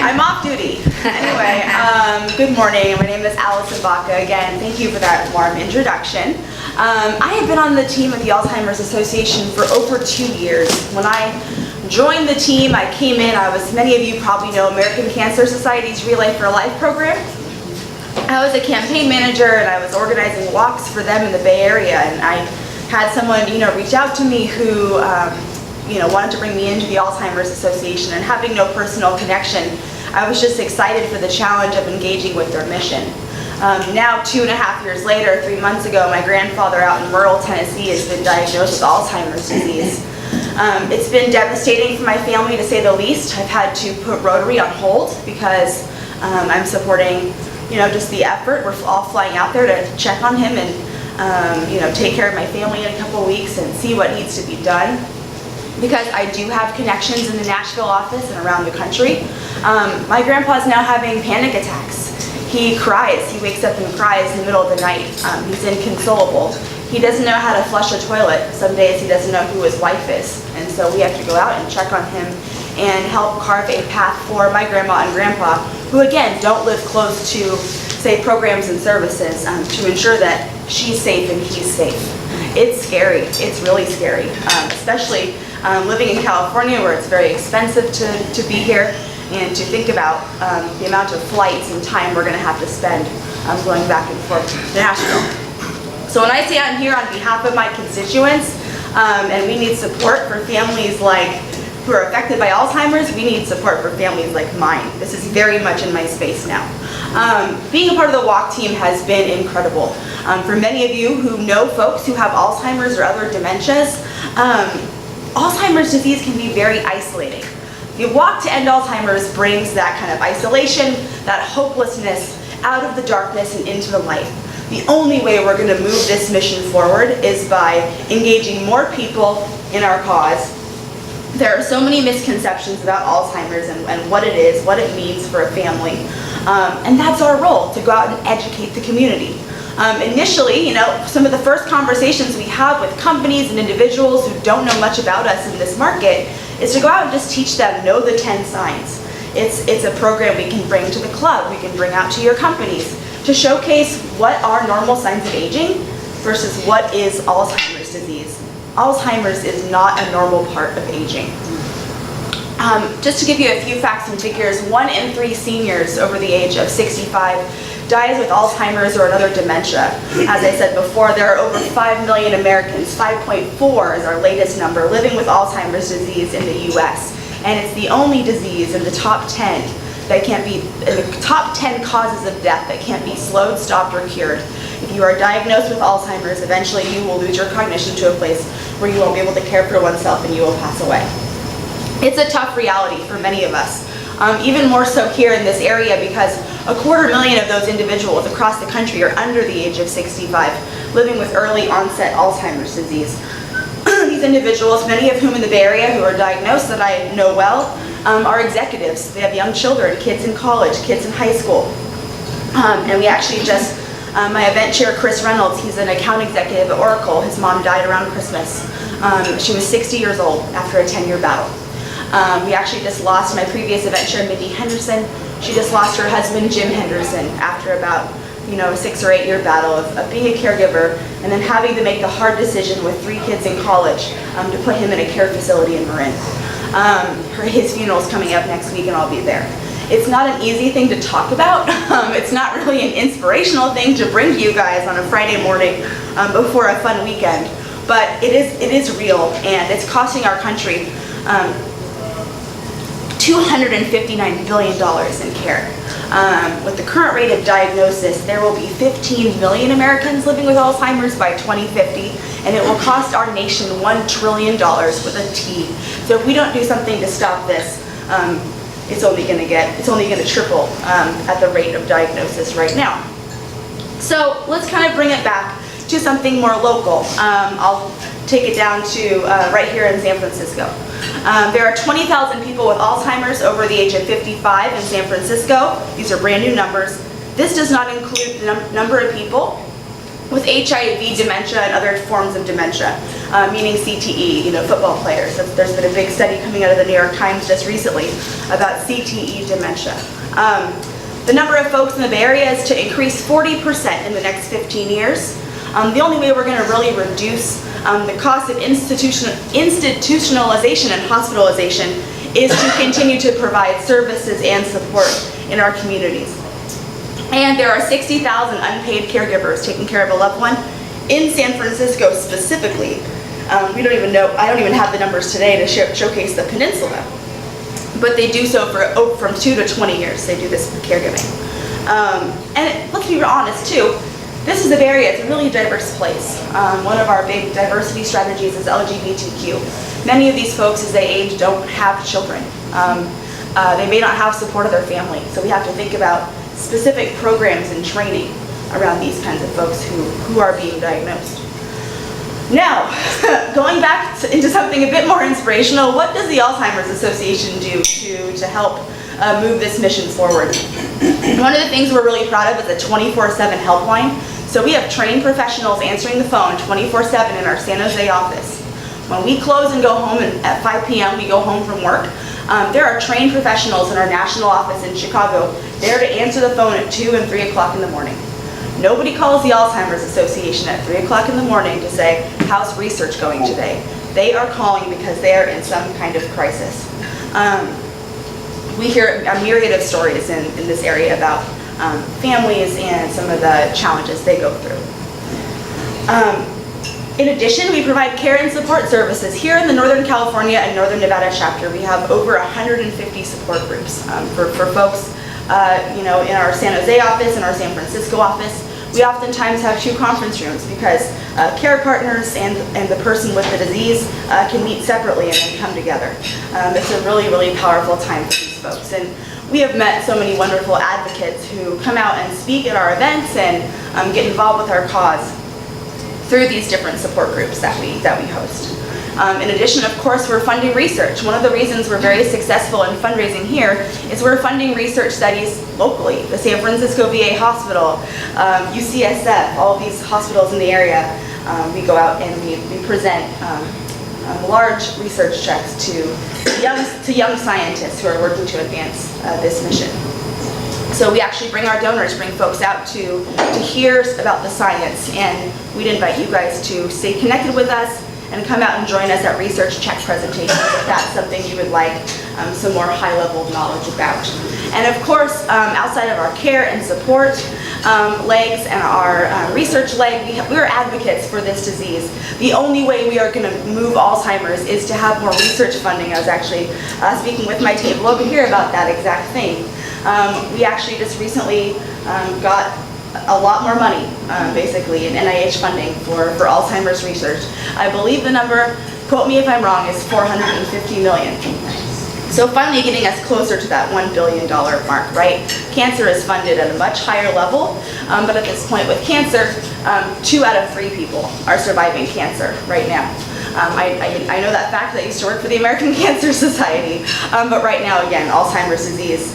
I'm off duty. Anyway, good morning. My name is Allison Baca. Again, thank you for that warm introduction. I have been on the team of the Alzheimer's Association for over 2 years. When I joined the team, I came in, many of you probably know American Cancer Society's Relay for Life program. I was a campaign manager and I was organizing walks for them in the Bay Area, and I had someone, reach out to me who, wanted to bring me into the Alzheimer's Association, and having no personal connection, I was just excited for the challenge of engaging with their mission. Now, 2.5 years later, 3 months ago, my grandfather out in rural Tennessee has been diagnosed with Alzheimer's disease. It's been devastating for my family, to say the least. I've had to put Rotary on hold because I'm supporting, just the effort. We're all flying out there to check on him and, take care of my family in a couple weeks and see what needs to be done. Because I do have connections in the Nashville office and around the country. My grandpa's now having panic attacks. He cries. He wakes up and cries in the middle of the night. He's inconsolable. He doesn't know how to flush a toilet. Some days he doesn't know who his wife is. And so we have to go out and check on him and help carve a path for my grandma and grandpa, who again don't live close to, say, programs and services, to ensure that she's safe and he's safe. It's scary. It's really scary, especially living in California, where it's very expensive to be here, and to think about the amount of flights and time we're going to have to spend going back and forth to Nashville. So when I say I'm here on behalf of my constituents, and we need support for families who are affected by Alzheimer's, we need support for families like mine. This is very much in my space now. Being a part of the walk team has been incredible. For many of you who know folks who have Alzheimer's or other dementias, Alzheimer's disease can be very isolating. The walk to End Alzheimer's brings that kind of isolation, that hopelessness out of the darkness and into the light. The only way we're going to move this mission forward is by engaging more people in our cause. There are so many misconceptions about Alzheimer's and what it is, what it means for a family. And that's our role, to go out and educate the community. Initially, some of the first conversations we have with companies and individuals who don't know much about us in this market is to go out and just teach them, know the 10 signs. It's a program we can bring to the club, we can bring out to your companies, to showcase what are normal signs of aging versus what is Alzheimer's disease. Alzheimer's is not a normal part of aging. Just to give you a few facts and figures, 1 in 3 seniors over the age of 65 dies with Alzheimer's or another dementia. As I said before, there are over 5 million Americans, 5.4 is our latest number, living with Alzheimer's disease in the US. And it's the only disease in the top 10 that can't be, in the top 10 causes of death that can't be slowed, stopped, or cured. If you are diagnosed with Alzheimer's, eventually you will lose your cognition to a place where you won't be able to care for oneself and you will pass away. It's a tough reality for many of us, even more so here in this area, because 250,000 of those individuals across the country are under the age of 65, living with early onset Alzheimer's disease. These individuals, many of whom in the Bay Area who are diagnosed that I know well, are executives. They have young children, kids in college, kids in high school. And we actually just, my event chair, Chris Reynolds, he's an account executive at Oracle. His mom died around Christmas. She was 60 years old after a 10-year battle. We actually just lost my previous event chair, Mindy Henderson. She just lost her husband, Jim Henderson, after about a 6 or 8 year battle of being a caregiver and then having to make the hard decision with 3 kids in college to put him in a care facility in Marin. His funeral is coming up next week and I'll be there. It's not an easy thing to talk about. It's not really an inspirational thing to bring to you guys on a Friday morning before a fun weekend, but it is real, and it's costing our country $259 billion in care. With the current rate of diagnosis, there will be 15 million Americans living with Alzheimer's by 2050, and it will cost our nation $1 trillion with a T. So if we don't do something to stop this, it's only going to triple at the rate of diagnosis right now. So let's kind of bring it back to something more local. I'll take it down to right here in San Francisco. There are 20,000 people with Alzheimer's over the age of 55 in San Francisco. These are brand new numbers. This does not include the number of people with HIV, dementia, and other forms of dementia, meaning CTE, football players. There's been a big study coming out of the New York Times just recently about CTE dementia. The number of folks in the Bay Area is to increase 40% in the next 15 years. The only way we're going to really reduce the cost of institutionalization and hospitalization is to continue to provide services and support in our communities. And there are 60,000 unpaid caregivers taking care of a loved one in San Francisco specifically. We don't even know, I don't even have the numbers today to showcase the peninsula, but they do so for from 2 to 20 years. They do this caregiving. And let's be honest too, this is a Bay Area, it's a really diverse place. One of our big diversity strategies is LGBTQ. Many of these folks as they age don't have children. They may not have support of their family, so we have to think about specific programs and training around these kinds of folks who are being diagnosed. Now, going back into something a bit more inspirational, what does the Alzheimer's Association do to help move this mission forward? One of the things we're really proud of is a 24/7 helpline. So we have trained professionals answering the phone 24/7 in our San Jose office. When we close and go home at 5 p.m., we go home from work, there are trained professionals in our national office in Chicago there to answer the phone at 2 and 3 o'clock in the morning. Nobody calls the Alzheimer's Association at 3 o'clock in the morning to say, how's research going today? They are calling because they are in some kind of crisis. We hear a myriad of stories in this area about families and some of the challenges they go through. In addition, we provide care and support services. Here in the Northern California and Northern Nevada chapter, we have over 150 support groups for folks in our San Jose office and our San Francisco office. We oftentimes have 2 conference rooms because care partners and the person with the disease can meet separately and then come together. It's a really, really powerful time for these folks. And we have met so many wonderful advocates who come out and speak at our events and get involved with our cause through these different support groups that we host. In addition, of course, we're funding research. One of the reasons we're very successful in fundraising here is we're funding research studies locally. The San Francisco VA Hospital, UCSF, all these hospitals in the area, we go out and we present large research checks to young scientists who are working to advance this mission. So we actually bring our donors, bring folks out to hear about the science, and we'd invite you guys to stay connected with us and come out and join us at research check presentations if that's something you would like some more high-level knowledge about. And of course, outside of our care and support legs and our research leg, we're advocates for this disease. The only way we are going to move Alzheimer's is to have more research funding. I was actually speaking with my table over here about that exact thing. We actually just recently got a lot more money, basically, in NIH funding for Alzheimer's research. I believe the number, quote me if I'm wrong, is $450 million. So finally getting us closer to that $1 billion mark, right? Cancer is funded at a much higher level, but at this point with cancer, 2 out of 3 people are surviving cancer right now. I know that fact. I used to work for the American Cancer Society, but right now, again, Alzheimer's disease,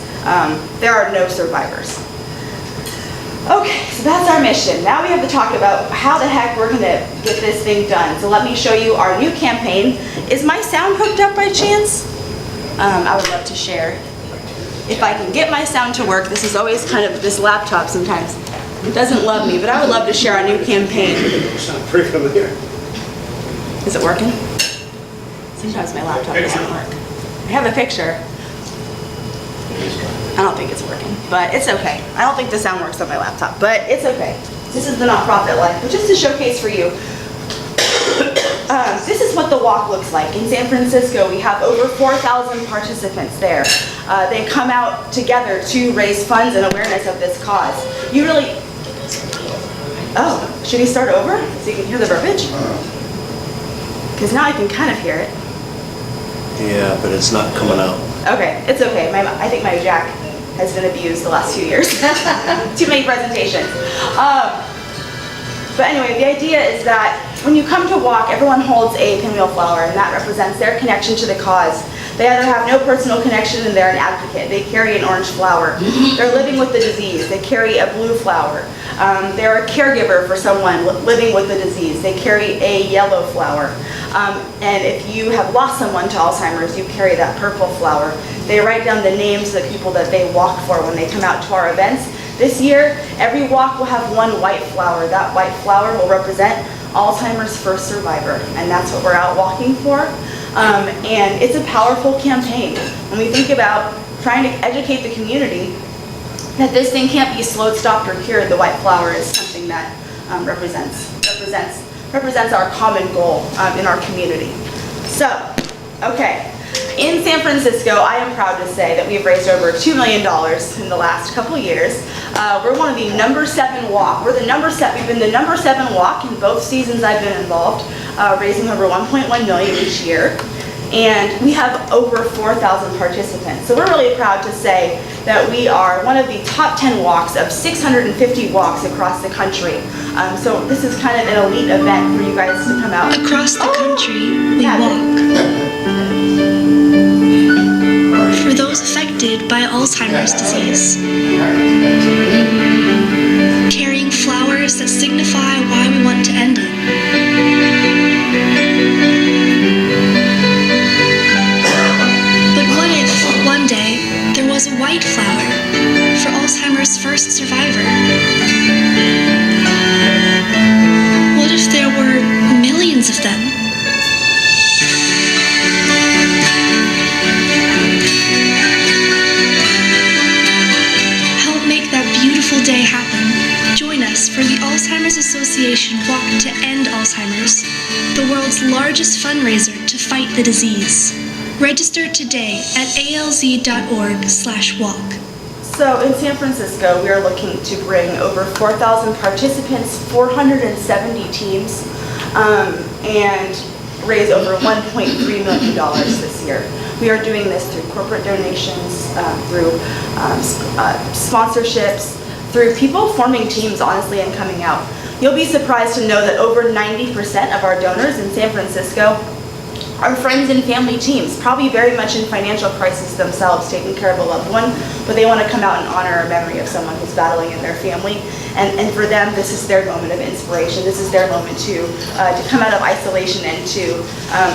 there are no survivors. Okay, so that's our mission. Now we have to talk about how the heck we're going to get this thing done. So let me show you our new campaign. Is my sound hooked up by chance? I would love to share. If I can get my sound to work, this is always kind of, this laptop sometimes doesn't love me, but I would love to share our new campaign. Sounds pretty familiar. Is it working? Sometimes my laptop doesn't work. I have a picture. I don't think it's working, but it's okay. I don't think the sound works on my laptop, but it's okay. This is the nonprofit life, but just to showcase for you, this is what the walk looks like. In San Francisco, we have over 4,000 participants there. They come out together to raise funds and awareness of this cause. You really, oh, should we start over so you can hear the verbiage? Because now I can kind of hear it. Yeah, but it's not coming out. Okay, it's okay. I think my jack has been abused the last few years. Too many presentations. But anyway, the idea is that when you come to walk, everyone holds a pinwheel flower, and that represents their connection to the cause. They either have no personal connection and they're an advocate. They carry an orange flower. They're living with the disease. They carry a blue flower. They're a caregiver for someone living with the disease. They carry a yellow flower. And if you have lost someone to Alzheimer's, you carry that purple flower. They write down the names of the people that they walk for when they come out to our events. This year, every walk will have one white flower. That white flower will represent Alzheimer's first survivor, and that's what we're out walking for. And it's a powerful campaign. When we think about trying to educate the community that this thing can't be slowed, stopped, or cured, the white flower is something that represents our common goal in our community. So, okay. In San Francisco, I am proud to say that we've raised over $2 million in the last couple years. We're one of the number 7 walk. We've been the number 7 walk in both seasons I've been involved, raising over $1.1 million each year. And we have over 4,000 participants. So we're really proud to say that we are one of the top 10 walks of 650 walks across the country. So this is kind of an elite event for you guys to come out. Across the country, we walk. For those affected by Alzheimer's disease. Carrying flowers that signify why we want to end it. But what if, one day, there was a white flower for Alzheimer's first survivor? What if there were millions of them? Day happen. Join us for the Alzheimer's Association Walk to End Alzheimer's, the world's largest fundraiser to fight the disease. Register today at alz.org/walk. So in San Francisco, we are looking to bring over 4,000 participants, 470 teams, and raise over $1.3 million this year. We are doing this through corporate donations, through sponsorships, through people forming teams, honestly, and coming out. You'll be surprised to know that over 90% of our donors in San Francisco are friends and family teams, probably very much in financial crisis themselves, taking care of a loved one, but they want to come out and honor a memory of someone who's battling in their family. And for them, this is their moment of inspiration. This is their moment to come out of isolation and to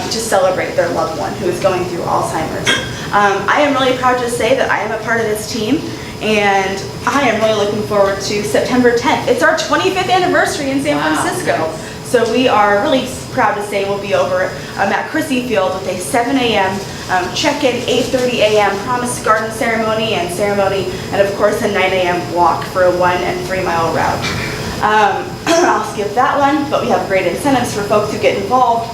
celebrate their loved one who is going through Alzheimer's. I am really proud to say that I am a part of this team, and I am really looking forward to September 10th. It's our 25th anniversary in San Francisco. So we are really proud to say we'll be over at Chrissy Field with a 7 a.m. check-in, 8:30 a.m. promise garden ceremony, and of course a 9 a.m. walk for a 1 and 3 mile route. I'll skip that one, but we have great incentives for folks who get involved.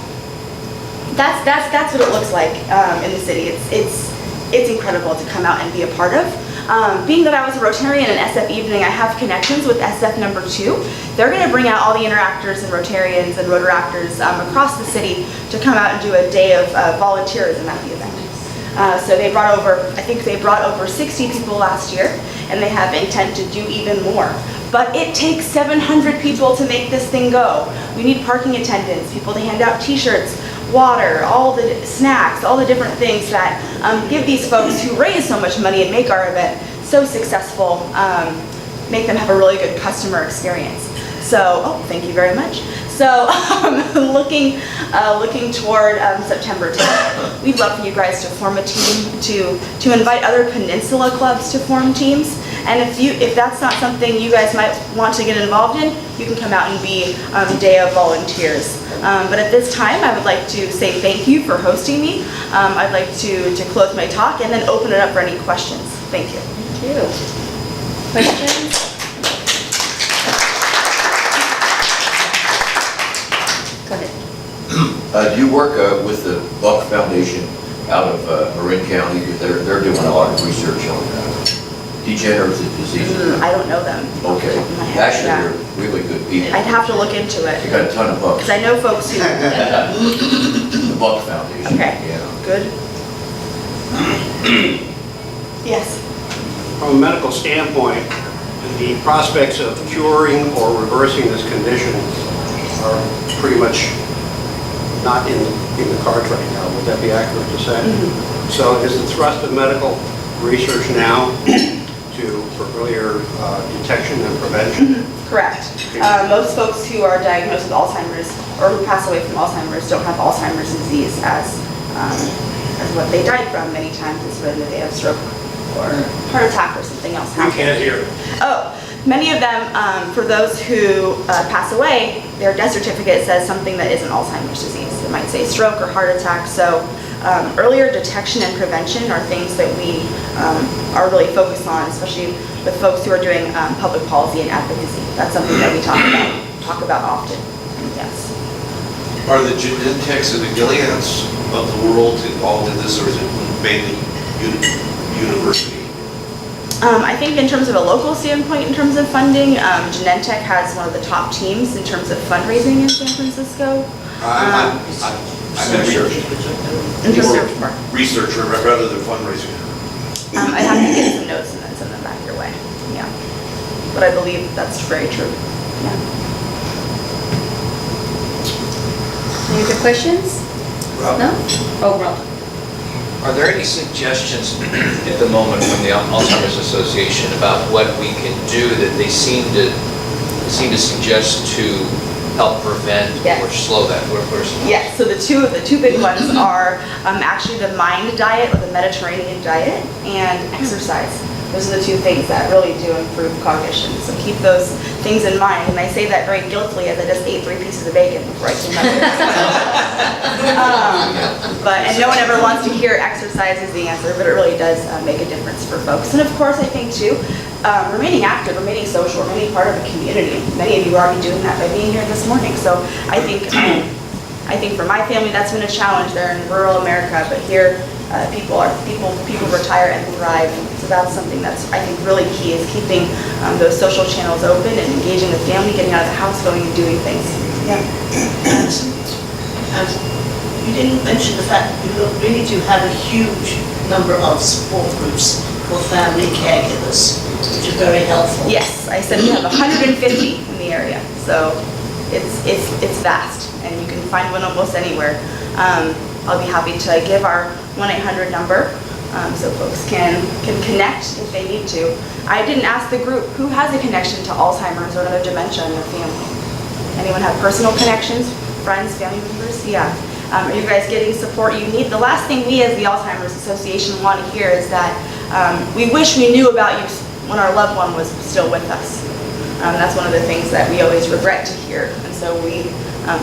That's what it looks like in the city. It's incredible to come out and be a part of. Being that I was a Rotarian in SF Evening, I have connections with SF number 2. They're going to bring out all the interactors and Rotarians and Rotaractors across the city to come out and do a day of volunteerism at the event. So they brought over, I think they brought over 60 people last year, and they have intent to do even more. But it takes 700 people to make this thing go. We need parking attendants, people to hand out t-shirts, water, all the snacks, all the different things that give these folks who raise so much money and make our event so successful, make them have a really good customer experience. So, thank you very much. So, looking toward September 10th, we'd love for you guys to form a team, to invite other peninsula clubs to form teams. And if that's not something you guys might want to get involved in, you can come out and be Day of Volunteers. But at this time, I would like to say thank you for hosting me. I'd like to close my talk and then open it up for any questions. Thank you. Thank you. Questions? Go ahead. Do you work with the Buck Foundation out of Marin County? They're doing a lot of research on degenerative diseases. I don't know them. Okay. Actually, they're really good people. I'd have to look into it. They got a ton of bucks. Because I know folks who... The Buck Foundation. Okay. Yeah. Good. Yes. From a medical standpoint, the prospects of curing or reversing this condition are pretty much not in the cards right now. Would that be accurate to say? Mm-hmm. So is the thrust of medical research now for earlier detection and prevention? Correct. Most folks who are diagnosed with Alzheimer's or who pass away from Alzheimer's don't have Alzheimer's disease as what they died from. Many times it's when they have stroke or heart attack or something else We happens. can't hear. Oh, many of them, for those who pass away, their death certificate says something that isn't Alzheimer's disease. It might say stroke or heart attack. So earlier detection and prevention are things that we are really focused on, especially with folks who are doing public policy and advocacy. That's something that we talk about often. Yes. Are the Genentechs and the Gileads of the world involved in this, or is it mainly university? I think in terms of a local standpoint, in terms of funding, Genentech has one of the top teams in terms of fundraising in San Francisco. I'm In terms of researcher rather than fundraising. I have to get some notes and then send them back your way. Yeah. But I believe that's very true. Yeah. Any other questions? Rob? No? Oh, Rob. Are there any suggestions at the moment from the Alzheimer's Association about what we can do that they seem to suggest to help prevent Yes. or slow that? What are some? Yes, so the two big ones are actually the MIND diet or the Mediterranean diet and exercise. Those are the two things that really do improve cognition. So keep those things in mind. And I say that very guiltily as I just ate 3 pieces of bacon before I came up here. And no one ever wants to hear exercise is the answer, but it really does make a difference for folks. And of course, I think too, remaining active, remaining social, remaining part of a community. Many of you are already doing that by being here this morning. So I think for my family, that's been a challenge. They're in rural America, but here people retire and thrive. So that's something that's, I think, really key is keeping those social channels open and engaging the family, getting out of the house, going and doing things. Yeah. And you didn't mention the fact that you really do have a huge number of support groups for family caregivers, which are very helpful. Yes, I said we have 150 in the area, so it's vast, and you can find one almost anywhere. I'll be happy to give our 1-800 number so folks can connect if they need to. I didn't ask the group who has a connection to Alzheimer's or another dementia in their family. Anyone have personal connections, friends, family members? Yeah. Are you guys getting support you need? The last thing we as the Alzheimer's Association want to hear is that we wish we knew about you when our loved one was still with us. That's one of the things that we always regret to hear, and so we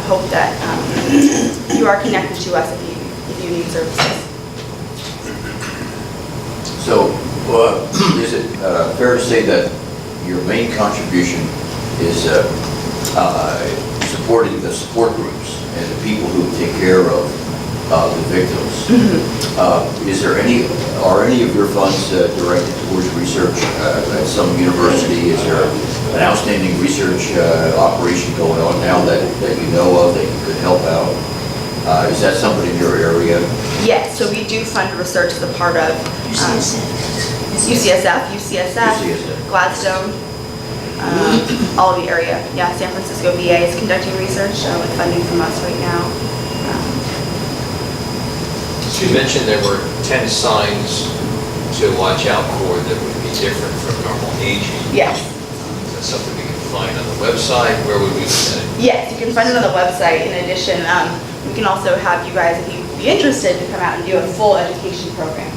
hope that you are connected to us if you need services. So, is it fair to say that your main contribution is supporting the support groups and the people who take care of the victims? Are any of your funds directed towards research at some university? Is there an outstanding research operation going on now that you know of that you could help out? Is that something in your area? Yes, so we do fund research as a part of UCSF, Gladstone, all of the area. Yeah, San Francisco VA is conducting research with funding from us right now. You mentioned there were 10 signs to watch out for that would be different from normal aging. Yes. Is that something we can find on the website? Where would we send it? Yes, you can find it on the website. In addition, we can also have you guys, if you'd be interested, to come out and do a full education program.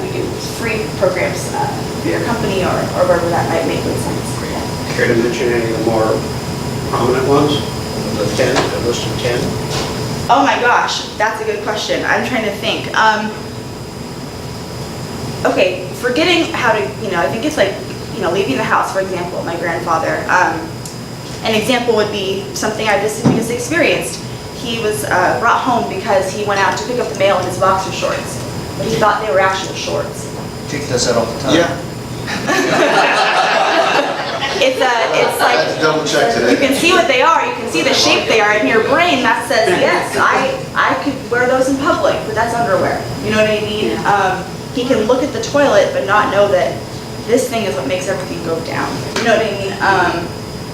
We do free programs for your company or wherever that might make sense. Yeah. Care to mention any of the more prominent ones? The 10, the list of 10? Oh my gosh, that's a good question. I'm trying to think. Okay, forgetting how to, I think it's like, leaving the house, for example, my grandfather. An example would be something we just experienced. He was brought home because he went out to pick up the mail in his boxer shorts, but he thought they were actual shorts. Jake does that all the time. Yeah. It's like, I had to double check today. you can see what they are, you can see the shape they are in your brain that says, yes, I could wear those in public, but that's underwear. You know what I mean? He can look at the toilet but not know that this thing is what makes everything go down. You know what I mean?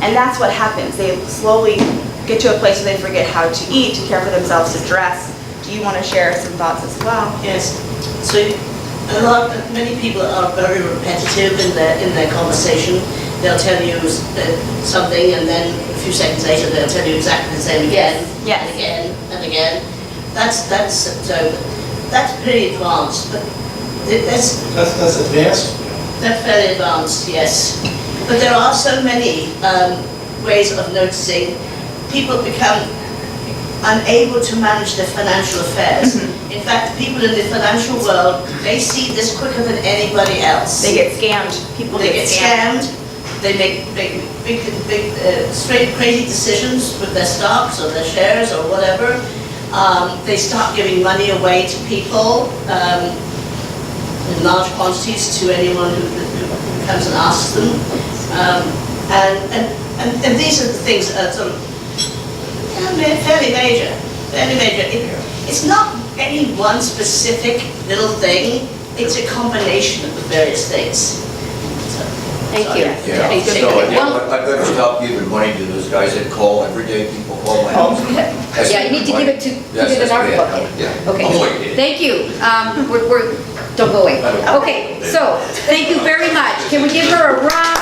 And that's what happens. They slowly get to a place where they forget how to eat, to care for themselves, to dress. Do you want to share some thoughts as well? Yes. So many people are very repetitive in their conversation. They'll tell you something, and then a few seconds later they'll tell you exactly the same again, Yes. and again, and again. That's pretty advanced, but that's advanced. that's fairly advanced, yes. But there are so many ways of noticing. People become unable to manage their financial affairs. In fact, people in the financial world, they see this quicker than anybody else. They get scammed. People They get scammed. They make big, straight crazy decisions with their stocks or their shares or whatever. They start giving money away to people in large quantities to anyone who comes and asks them. And these are the things that are sort of fairly major. It's not any one specific little thing. It's a combination of the various things. Thank you. Yeah, Thank you. so I better stop giving money to those guys that call every day, people call my house. Yeah, you need to give it to, put it in our bucket. Yeah. Okay, I'm waiting. thank you. Don't go away. Okay, so, thank you very much. Can we give her a round?